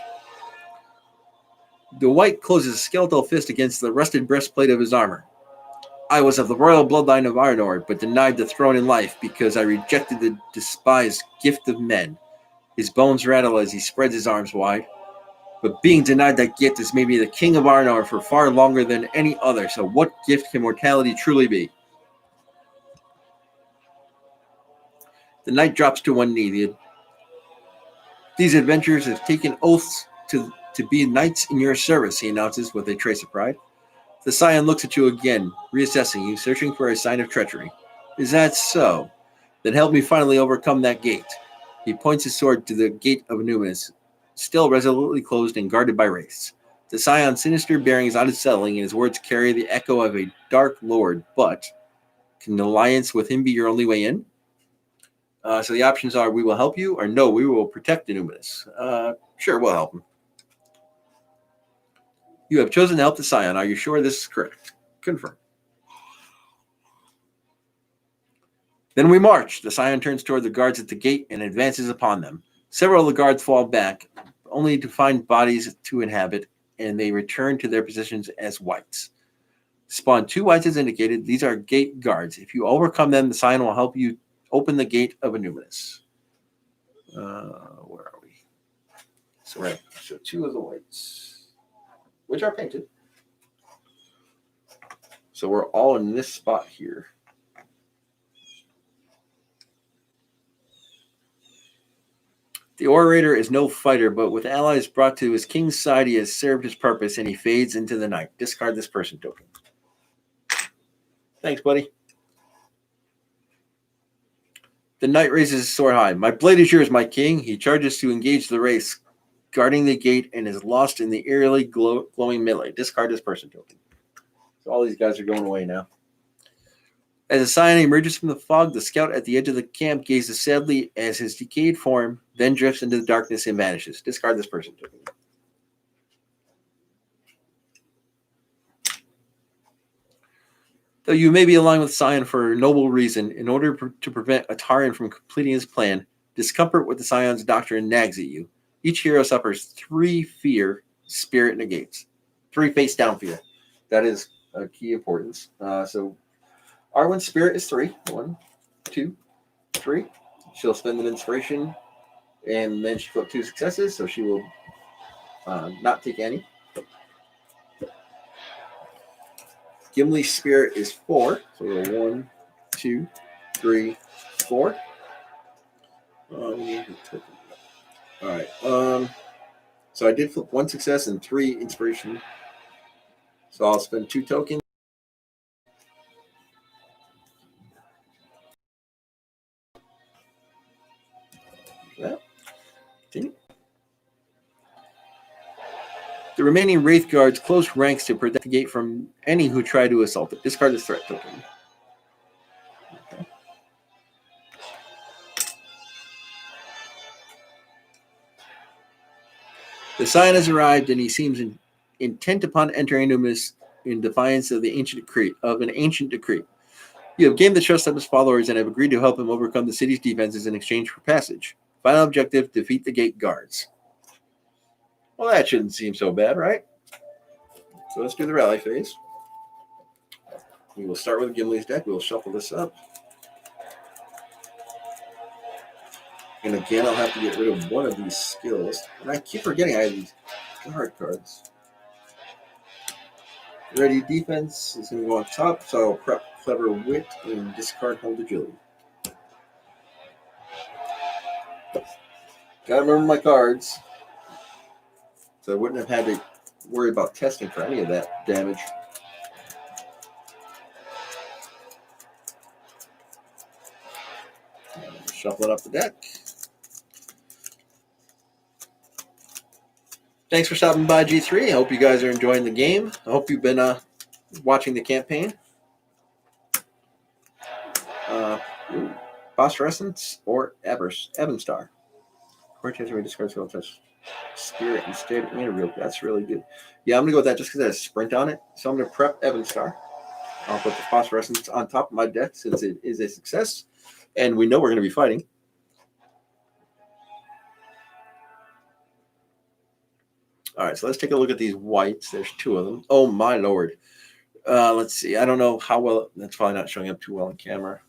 S1: The wight closes a skeletal fist against the rusted breastplate of his armor. I was of the royal bloodline of Arnor, but denied the throne in life because I rejected the despised gift of men. His bones rattle as he spreads his arms wide. But being denied that gift has made me the king of Arnor for far longer than any other, so what gift can mortality truly be? The knight drops to one knee. These adventurers have taken oaths to be knights in your service, he announces with a trace of pride. The Scion looks at you again, reassessing you, searching for a sign of treachery. Is that so? Then help me finally overcome that gate. He points his sword to the gate of Numinous, still resolutely closed and guarded by wraiths. The Scion's sinister bearing is unsettling, and his words carry the echo of a dark lord, but can an alliance with him be your only way in? So the options are, we will help you, or no, we will protect the Numinous. Sure, we'll help him. You have chosen to help the Scion. Are you sure this is correct? Confirm. Then we march. The Scion turns toward the guards at the gate and advances upon them. Several of the guards fall back, only to find bodies to inhabit, and they return to their positions as wights. Spawn 2 wights as indicated. These are gate guards. If you overcome them, the Scion will help you open the gate of Numinous. Where are we? So 2 of the wights. which are painted. So we're all in this spot here. The orator is no fighter, but with allies brought to his king's side, he has served his purpose, and he fades into the night. Discard this person token. Thanks, buddy. The knight raises his sword high. My blade is yours, my king. He charges to engage the race, guarding the gate, and is lost in the eerily glowing melee. Discard this person token. So all these guys are going away now. As a scion emerges from the fog, the scout at the edge of the camp gazes sadly as his decayed form then drifts into the darkness and vanishes. Discard this person token. Though you may be aligned with Scion for a noble reason, in order to prevent a Tauren from completing his plan, discomfort with the Scion's doctrine nags at you. Each hero suffers 3 fear, spirit negates. 3 face down fear. That is a key importance. So Arwen's spirit is 3. 1, 2, 3. She'll spend an inspiration, and then she got 2 successes, so she will not take any. Gimli's spirit is 4. So 1, 2, 3, 4. All right. So I did flip 1 success and 3 inspiration. So I'll spend 2 tokens. Yeah. Continue. The remaining Wraith Guards close ranks to protect the gate from any who try to assault it. Discard this threat token. Okay. The Scion has arrived, and he seems intent upon entering Numis in defiance of the ancient decree. You have gained the trust of his followers and have agreed to help him overcome the city's defenses in exchange for passage. Final objective: defeat the gate guards. Well, that shouldn't seem so bad, right? So let's do the rally phase. We will start with Gimli's deck. We will shuffle this up. And again, I'll have to get rid of one of these skills. And I keep forgetting I have these guard cards. Ready defense is going to go on top, so I'll prep Clever Wit and discard Hold Agility. Gotta remember my cards. So I wouldn't have had to worry about testing for any of that damage. Shuffling up the deck. Thanks for stopping by, G3. I hope you guys are enjoying the game. I hope you've been watching the campaign. Phosphorescence or Evenstar. Cortez discards will touch Spirit instead and a real. That's really good. Yeah, I'm going to go with that just because it has Sprint on it. So I'm going to prep Evenstar. I'll put the Phosphorescence on top of my deck since it is a success. And we know we're going to be fighting. All right, so let's take a look at these whites. There's 2 of them. Oh, my Lord. Let's see. I don't know how well. That's probably not showing up too well on camera.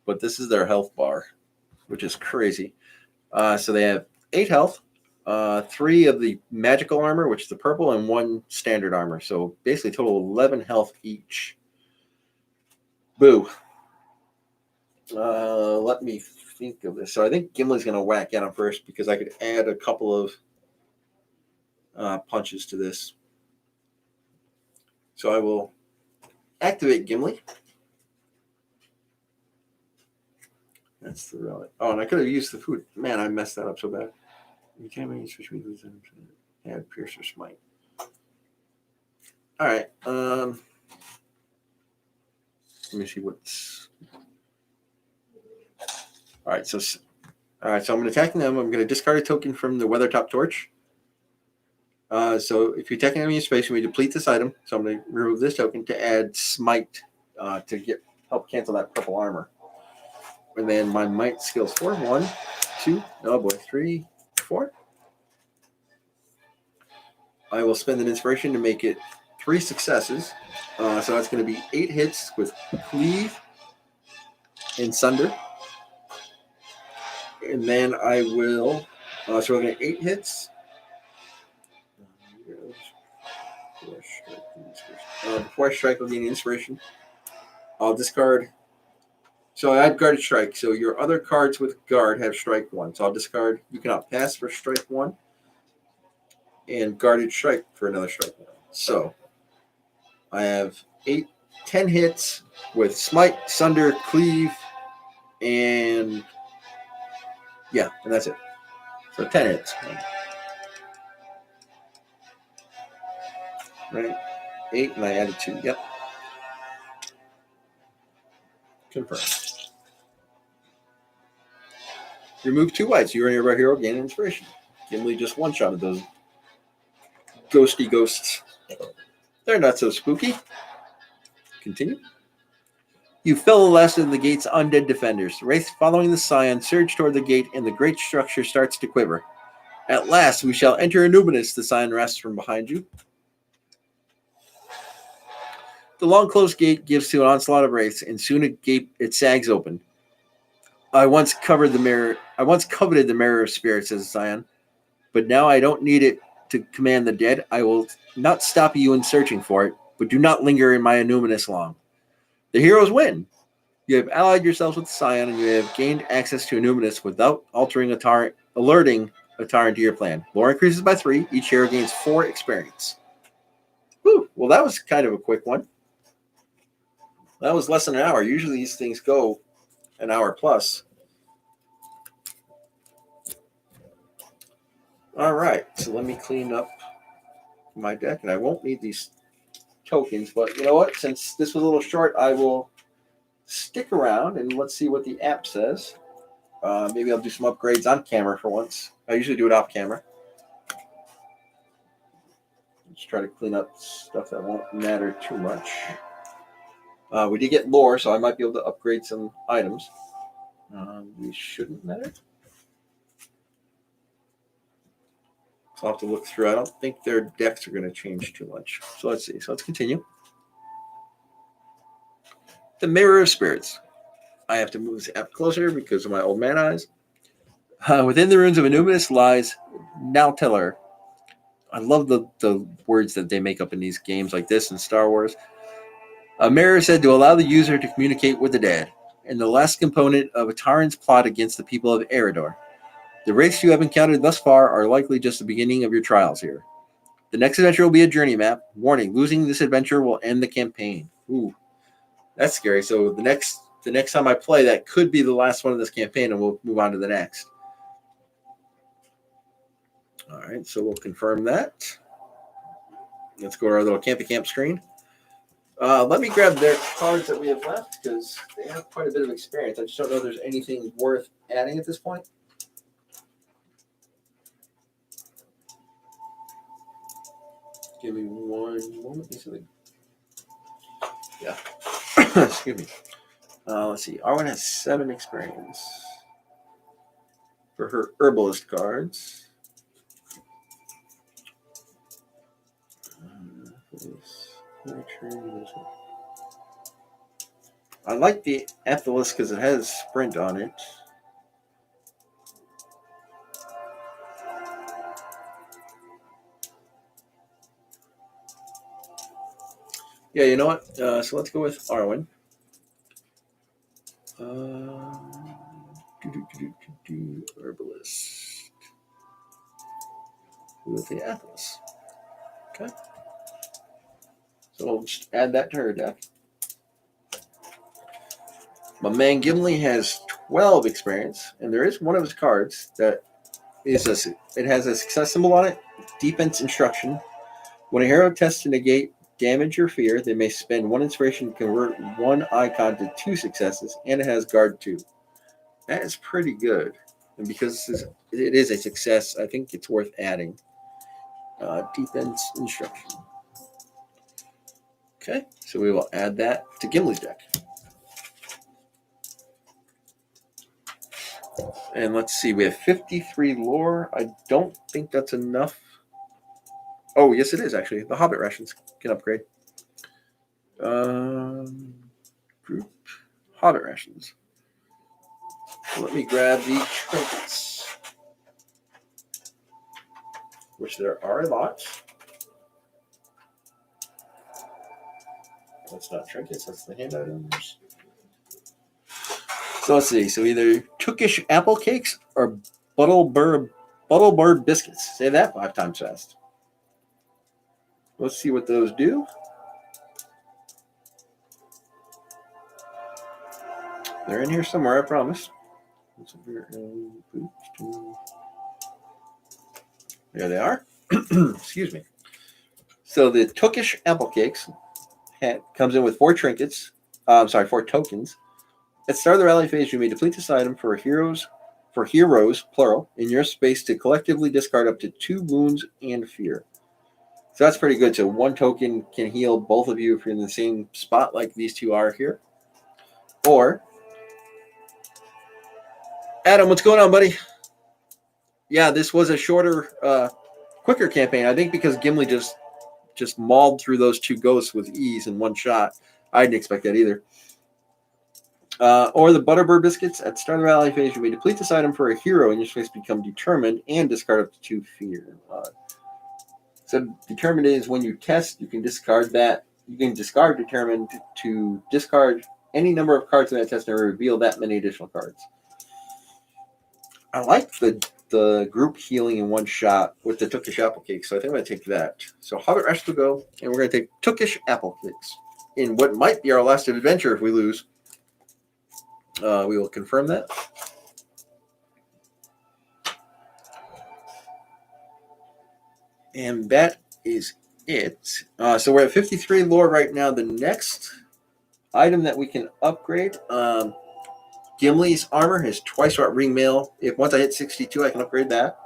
S1: But this is their health bar, which is crazy. So they have 8 health, 3 of the magical armor, which is the purple, and 1 standard armor. So basically total 11 health each. Boo. Let me think of this. So I think Gimli's going to whack at him first because I could add a couple of punches to this. So I will activate Gimli. That's the relic. Oh, and I could have used the food. Man, I messed that up so bad. You can't make switch with add Piercer Smite. All right. Let me see what's. All right. So I'm going to attack them. I'm going to discard a token from the Weathertop Torch. So if you attack an enemy in space, we deplete this item. So I'm going to remove this token to add Smite to help cancel that purple armor. And then my might skills 4. 1, 2, oh boy, 3, 4. I will spend an inspiration to make it 3 successes. So that's going to be 8 hits with Cleave and Sunder. And then I will, so we're going to 8 hits. Before I strike, I'll gain inspiration. I'll discard. So I have guarded strike. So your other cards with guard have strike 1. So I'll discard. You cannot pass for strike 1, and guarded strike for another strike 1. So I have 10 hits with smite, sunder, cleave, and yeah, and that's it. So 10 hits. Right? 8, and I added 2. Yep. Confirm. Remove 2 whites. You earn your hero, gain inspiration. Gimli just one-shotted those ghosty ghosts. They're not so spooky. Continue. You fell the last of the gate's undead defenders. Wraiths following the scion surge toward the gate, and the great structure starts to quiver. At last, we shall enter Anubis, the scion rests from behind you. The long closed gate gives to an onslaught of wraiths, and soon it sags open. I once coveted the mirror of spirits, says the scion, but now I don't need it to command the dead. I will not stop you in searching for it, but do not linger in my Anubis long. The heroes win. You have allied yourselves with the Scion, and you have gained access to Anubis without alerting a Tauren to your plan. Lore increases by 3. Each hero gains 4 experience. Whew. Well, that was kind of a quick one. That was less than an hour. Usually these things go an hour plus. All right, so let me clean up my deck, and I won't need these tokens, but you know what? Since this was a little short, I will stick around and let's see what the app says. Maybe I'll do some upgrades on camera for once. I usually do it off camera. Let's try to clean up stuff that won't matter too much. We did get lore, so I might be able to upgrade some items. These shouldn't matter. So I'll have to look through. I don't think their decks are going to change too much. So let's see. So let's continue. The Mirror of Spirits. I have to move this app closer because of my old man eyes. Within the ruins of Anubis lies Nalteller. I love the words that they make up in these games like this in Star Wars. A mirror is said to allow the user to communicate with the dead, and the last component of a Tauren's plot against the people of Eredor. The wraiths you have encountered thus far are likely just the beginning of your trials here. The next adventure will be a journey map. Warning, losing this adventure will end the campaign. Ooh, that's scary. So the next time I play, that could be the last one of this campaign, and we'll move on to the next. All right, so we'll confirm that. Let's go to our little campy camp screen. Let me grab their cards that we have left because they have quite a bit of experience. I just don't know if there's anything worth adding at this point. Give me one moment. Yeah. Excuse me. Let's see. Arwen has 7 experience for her herbalist cards. I like the Aethelus because it has sprint on it. Yeah, you know what? So let's go with Arwen. Herbalist. With the Aethelus. Okay. So we'll just add that to her deck. My man Gimli has 12 experience, and there is one of his cards that it has a success symbol on it, defense instruction. When a hero tests to negate damage or fear, they may spend 1 inspiration to convert 1 icon to 2 successes, and it has guard 2. That is pretty good. And because it is a success, I think it's worth adding. Defense instruction. Okay, so we will add that to Gimli's deck. And let's see, we have 53 lore. I don't think that's enough. Oh, yes, it is, actually. The Hobbit rations can upgrade. Group Hobbit rations. So let me grab the trinkets, which there are a lot. That's not trinkets, that's the hand items. So let's see. So either Tookish apple cakes or Buttlebird biscuits. Say that 5 times fast. Let's see what those do. They're in here somewhere, I promise. There they are. Excuse me. So the Tookish apple cakes comes in with 4 trinkets. 4 tokens. At the start of the rally phase, you may deplete this item for heroes, plural, in your space to collectively discard up to 2 wounds and fear. So that's pretty good. So 1 token can heal both of you if you're in the same spot like these 2 are here. Or, Adam, what's going on, buddy? Yeah, this was a shorter, quicker campaign. I think because Gimli just mauled through those 2 ghosts with ease in 1 shot. I didn't expect that either. Or the Butterbird biscuits. At the start of the rally phase, you may deplete this item for a hero in your space, become determined, and discard up to 2 fear. So determined is when you test, you can discard that. You can discard determined to discard any number of cards in that test and reveal that many additional cards. I like the group healing in 1 shot with the Tookish apple cakes, so I think I'm going to take that. So Hobbit Rest will go, and we're going to take Tookish apple cakes in what might be our last adventure if we lose. We will confirm that. And that is it. So we're at 53 lore right now. The next item that we can upgrade, Gimli's armor has twice what ring mail. If once I hit 62, I can upgrade that.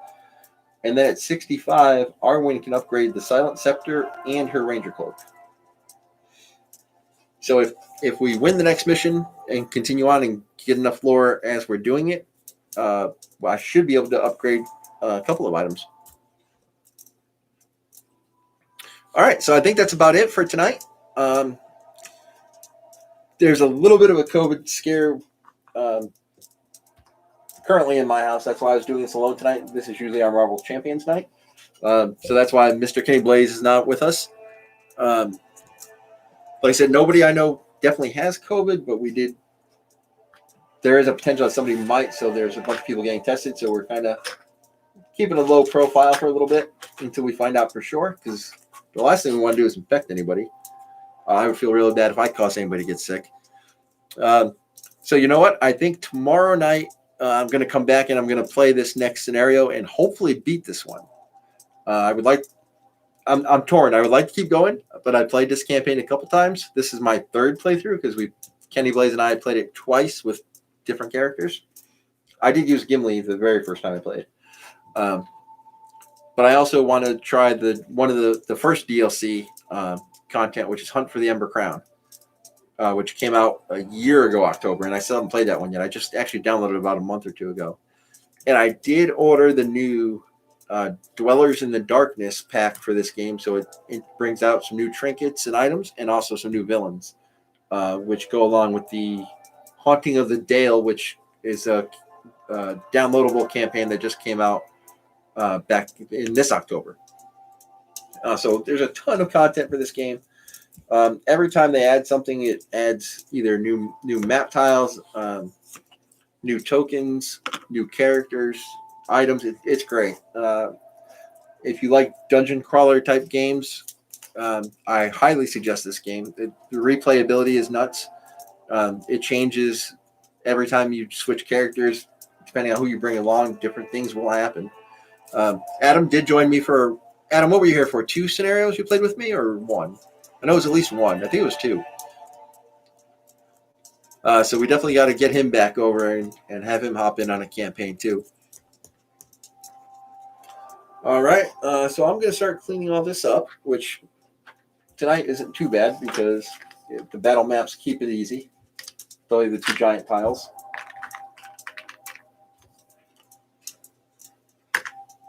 S1: And then at 65, Arwen can upgrade the Silent Scepter and her Ranger Cloak. So if we win the next mission and continue on and get enough lore as we're doing it, I should be able to upgrade a couple of items. All right, so I think that's about it for tonight. There's a little bit of a COVID scare currently in my house. That's why I was doing this alone tonight. This is usually our Marvel Champions night. So that's why Mr. Kenny Blaze is not with us. Like I said, nobody I know definitely has COVID, but there is a potential that somebody might, so there's a bunch of people getting tested, so we're kind of keeping a low profile for a little bit until we find out for sure, because the last thing we want to do is infect anybody. I would feel really bad if I caused anybody to get sick. So you know what? I think tomorrow night I'm going to come back and I'm going to play this next scenario and hopefully beat this one. I'm torn. I would like to keep going, but I played this campaign a couple times. This is my 3rd playthrough because Kenny Blaze and I played it twice with different characters. I did use Gimli the very first time I played. But I also want to try one of the first DLC content, which is Hunt for the Ember Crown, which came out a year ago, October, and I still haven't played that one yet. I just actually downloaded it about a month or 2 ago. And I did order the new Dwellers in the Darkness pack for this game, so it brings out some new trinkets and items and also some new villains, which go along with the Haunting of the Dale, which is a downloadable campaign that just came out back in this October. So there's a ton of content for this game. Every time they add something, it adds either new map tiles, new tokens, new characters, items. It's great. If you like dungeon crawler type games, I highly suggest this game. The replayability is nuts. It changes every time you switch characters. Depending on who you bring along, different things will happen. Adam did join me for... Adam, what were you here for? 2 scenarios you played with me, or 1? I know it was at least 1. I think it was 2. So we definitely got to get him back over and have him hop in on a campaign too. All right, so I'm going to start cleaning all this up, which tonight isn't too bad because the battle maps keep it easy. It's only the 2 giant piles.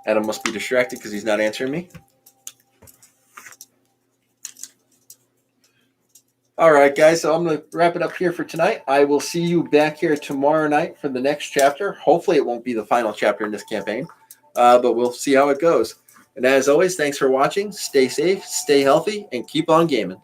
S1: Adam must be distracted because he's not answering me. All right, guys, so I'm going to wrap it up here for tonight. I will see you back here tomorrow night for the next chapter. Hopefully it won't be the final chapter in this campaign, but we'll see how it goes. And as always, thanks for watching. Stay safe, stay healthy, and keep on gaming.